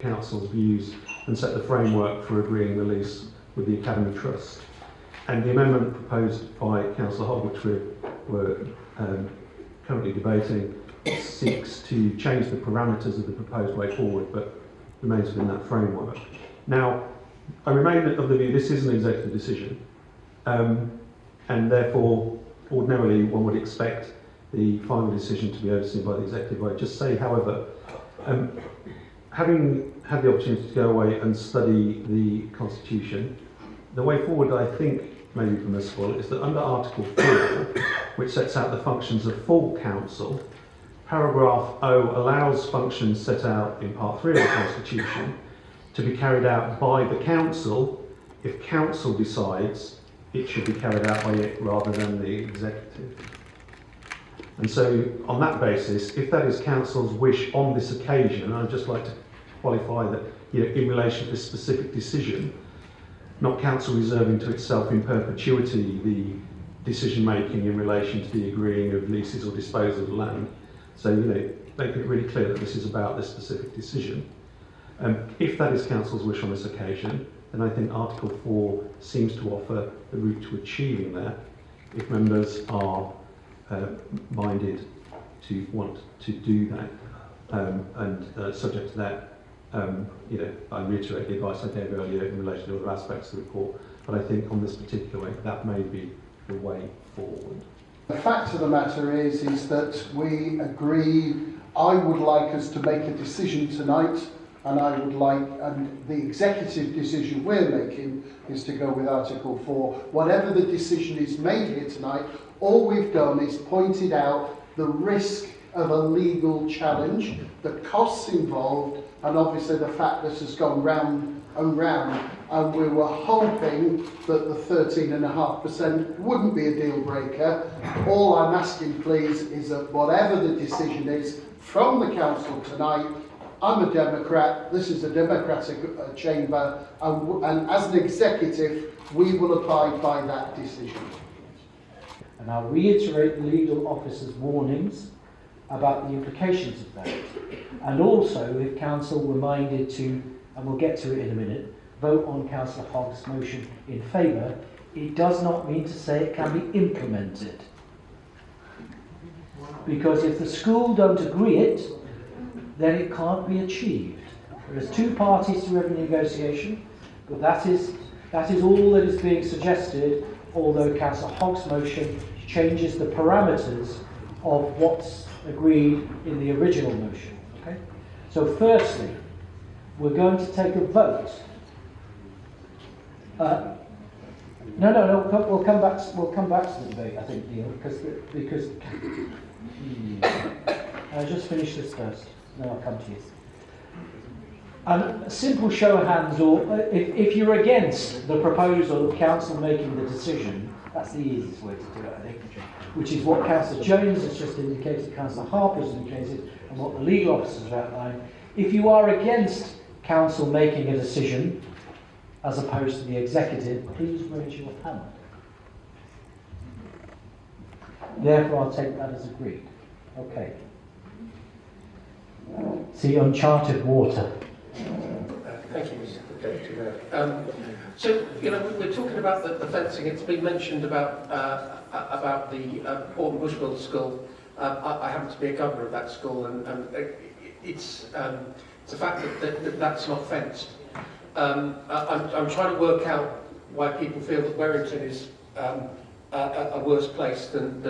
council's views and set the framework for agreeing the lease with the Academy Trust. And the amendment proposed by Councillor Hogg, which we're currently debating, seeks to change the parameters of the proposed way forward, but remains within that framework. Now, I remain of the view this is an executive decision, and therefore, ordinarily, one would expect the final decision to be overseen by the executive. I just say, however, having had the opportunity to go away and study the Constitution, the way forward, I think, may be permissible, is that under Article 4, which sets out the functions of full council, paragraph O allows functions set out in Part 3 of the Constitution to be carried out by the council if council decides it should be carried out by it rather than the executive. And so, on that basis, if that is council's wish on this occasion, I'd just like to qualify that, in relation to this specific decision, not council reserving to itself in perpetuity the decision making in relation to the agreeing of leases or disposal of land. So, make it really clear that this is about this specific decision. If that is council's wish on this occasion, then I think Article 4 seems to offer the route to achieving that if members are minded to want to do that, and subject to that, I reiterate the advice I gave earlier in relation to other aspects of the report, but I think on this particular way, that may be the way forward. The fact of the matter is that we agree. I would like us to make a decision tonight, and the executive decision we're making is to go with Article 4. Whatever the decision is made here tonight, all we've done is pointed out the risk of a legal challenge, the costs involved, and obviously the fact that has gone round and round, and we were hoping that the 13.5% wouldn't be a deal breaker. All I'm asking, please, is that whatever the decision is from the council tonight, I'm a Democrat, this is a democratic chamber, and as an executive, we will abide by that decision. And I'll reiterate the legal officer's warnings about the implications of that. And also, if council were minded to, and we'll get to it in a minute, vote on Councillor Hogg's motion in favour, it does not mean to say it can be implemented. Because if the school don't agree it, then it can't be achieved. There's two parties to every negotiation, but that is all that is being suggested, although Councillor Hogg's motion changes the parameters of what's agreed in the original motion. Okay? So firstly, we're going to take a vote. We'll come back to the debate, I think, Neil, because I'll just finish this first, then I'll come to you. And a simple show of hands, or if you're against the proposal of council making the decision, that's the easiest way to do it, I think, which is what Councillor Jones has just indicated, Councillor Harper has indicated, and what the legal officers have outlined. If you are against council making a decision, as opposed to the executive, please raise your hand. Therefore, I'll take that as agreed. Okay. See, uncharted water. Thank you, Mr. Deputy Mayor. So, we're talking about the fencing. It's been mentioned about the Orton Bushmill School. I happen to be a governor of that school, and it's a fact that that's not fenced. I'm trying to work out why people feel that Werrington is a worse place than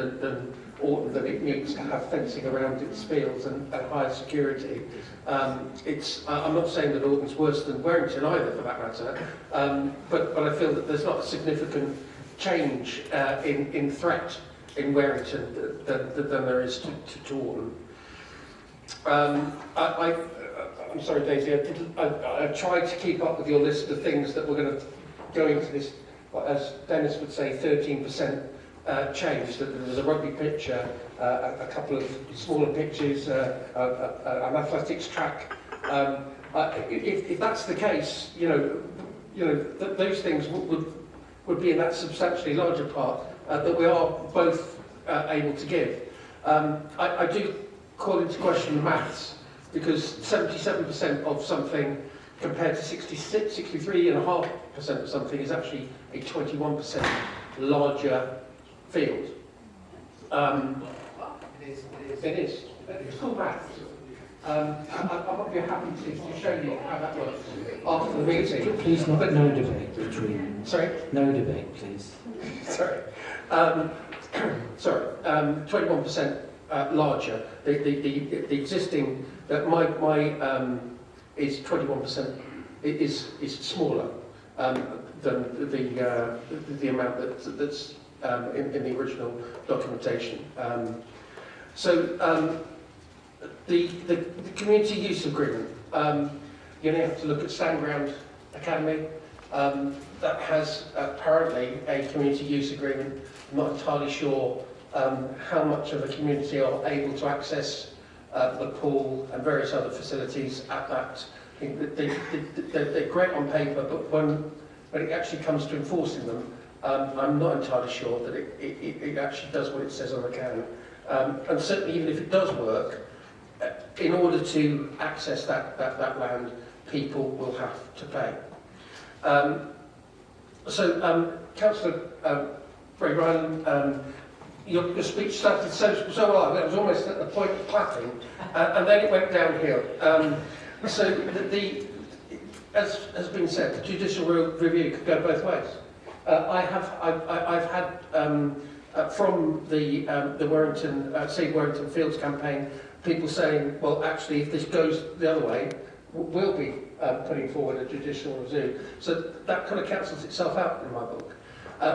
Orton, that it needs to have fencing around its fields and higher security. I'm not saying that Orton's worse than Werrington either, for that matter, but I feel that there's not a significant change in threat in Werrington than there is to Orton. I'm sorry, Daisy, I tried to keep up with your list of things that we're going to go into this, as Dennis would say, 13% change. That there was a rugby pitch, a couple of smaller pitches, an athletics track. If that's the case, those things would be in that substantially larger part that we are both able to give. I do call into question the maths because 77% of something compared to 63.5% of something is actually a 21% larger field. It is. It's called maths. I might be happy to show you how that works after the meeting. Please, no debate between. Sorry? No debate, please. Sorry. 21% larger. The existing, my is 21%. Is smaller than the amount that's in the original documentation. The community use agreement. You only have to look at Standground Academy. That has apparently a community use agreement. I'm not entirely sure how much of the community are able to access the pool and various other facilities at that. I think they're great on paper, but when it actually comes to enforcing them, I'm not entirely sure that it actually does what it says on the can. And certainly, even if it does work, in order to access that land, people will have to pay. Councillor Ray Ryan, your speech started so well, it was almost at the point of clapping, and then it went downhill. As has been said, the judicial review could go both ways. I've had from the Werrington Save Werrington Fields campaign people saying, well, actually, if this goes the other way, we'll be putting forward a judicial review. So that kind of cancels itself out in my book.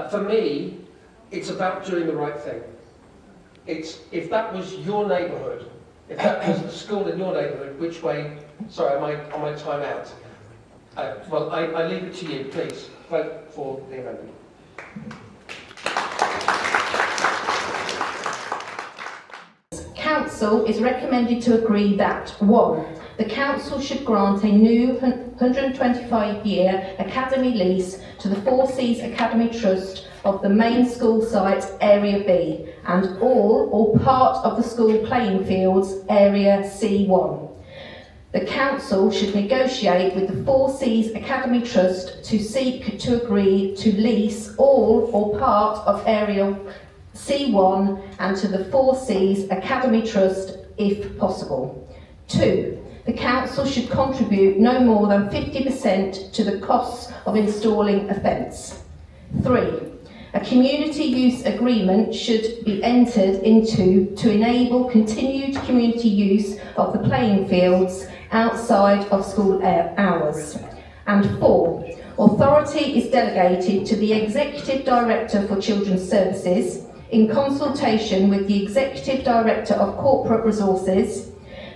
For me, it's about doing the right thing. If that was your neighbourhood, if that was the school in your neighbourhood, which way? Sorry, on my time out. Well, I leave it to you. Please vote for the amendment. Council is recommended to agree that 1. The Council should grant a new 125-year academy lease to the Four Seas Academy Trust of the main school site, Area B, and all or part of the school playing fields, Area C1. The Council should negotiate with the Four Seas Academy Trust to seek to agree to lease all or part of Area C1 and to the Four Seas Academy Trust if possible. 2. The Council should contribute no more than 50% to the costs of installing a fence. 3. A community use agreement should be entered into to enable continued community use of the playing fields outside of school hours. And 4. Authority is delegated to the Executive Director for Children's Services in consultation with the Executive Director of Corporate Resources,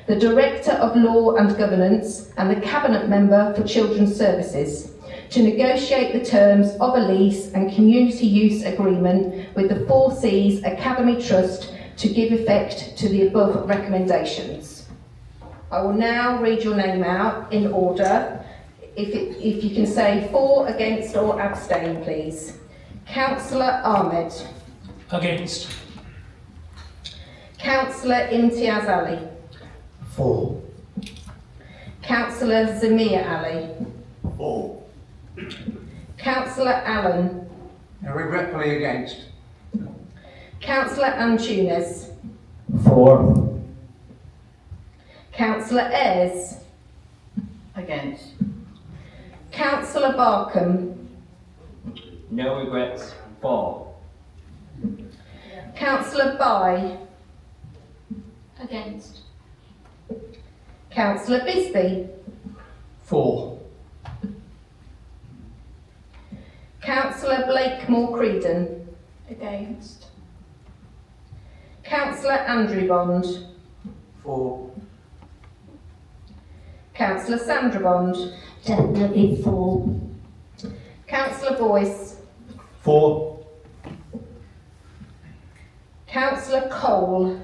the Director of Law and Governance and the Cabinet Member for Children's Services to negotiate the terms of a lease and community use agreement with the Four Seas Academy Trust to give effect to the above recommendations. I will now read your name out in order. If you can say for, against or abstain, please. Councillor Ahmed. Against. Councillor Imtiaz Ali. For. Councillor Zamir Ali. For. Councillor Allen. Regretfully against. Councillor Antunes. For. Councillor Ayres. Against. Councillor Barkham. No regrets. For. Councillor Bye. Against. Councillor Bisbee. For. Councillor Blakemore Creedon. Against. Councillor Andrew Bond. For. Councillor Sandra Bond. Definitely for. Councillor Boyce. For. Councillor Cole.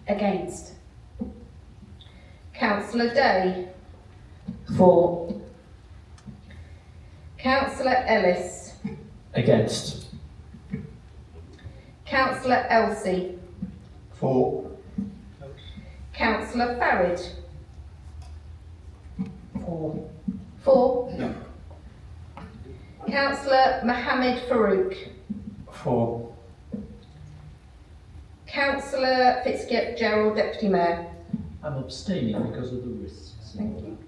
Against. Councillor Day. For. Councillor Ellis. Against. Councillor Elsey. For. Councillor Farid. 4. 4. Yeah. Councillor Mohammed Farouk. 4. Councillor Fitzgerald, Deputy Mayor. I'm abstaining because of the risks. Thank you.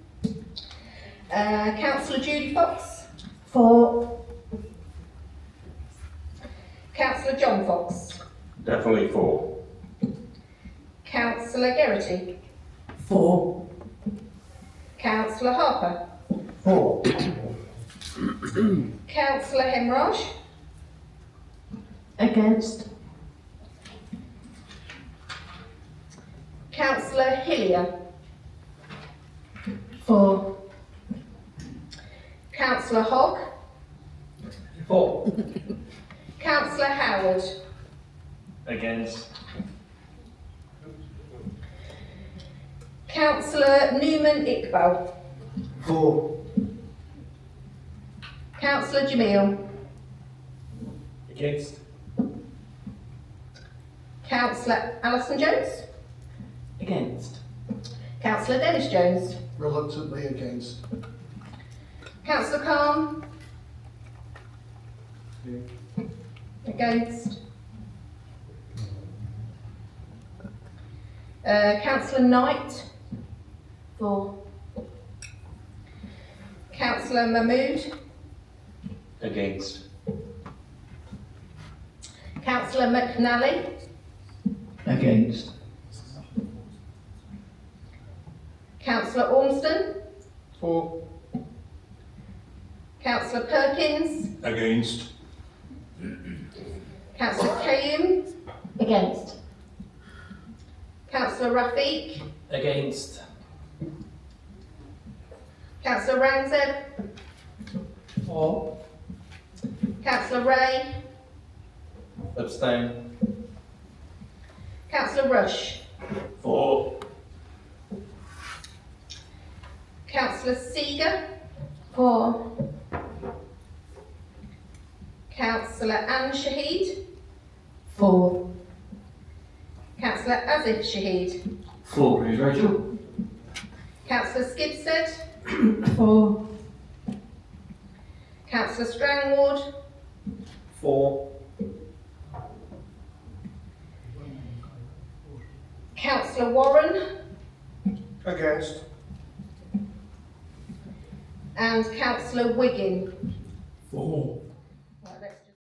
Councillor Judy Fox. 4. Councillor John Fox. Definitely 4. Councillor Geraghty. 4. Councillor Harper. 4. Councillor Hemraj. Against. Councillor Hillier. 4. Councillor Hogg. 4. Councillor Howard. Against. Councillor Newman Iqbal. 4. Councillor Jamil. Against. Councillor Alison Jones. Against. Councillor Dennis Jones. Reluctantly against. Councillor Khan. Against. Councillor Knight. 4. Councillor Mahmood. Against. Councillor McNally. Against. Councillor Ormston. 4. Councillor Perkins. Against. Councillor Kayum. Against. Councillor Rafiq. Against. Councillor Rangzeb. 4. Councillor Ray. Abstain. Councillor Rush. 4. Councillor Seeger. 4. Councillor Anne Shahid. 4. Councillor Azif Shahid. 4, please, Rachel. Councillor Skibstead. 4. Councillor Strangward. 4. Councillor Warren. Against. And Councillor Wiggin.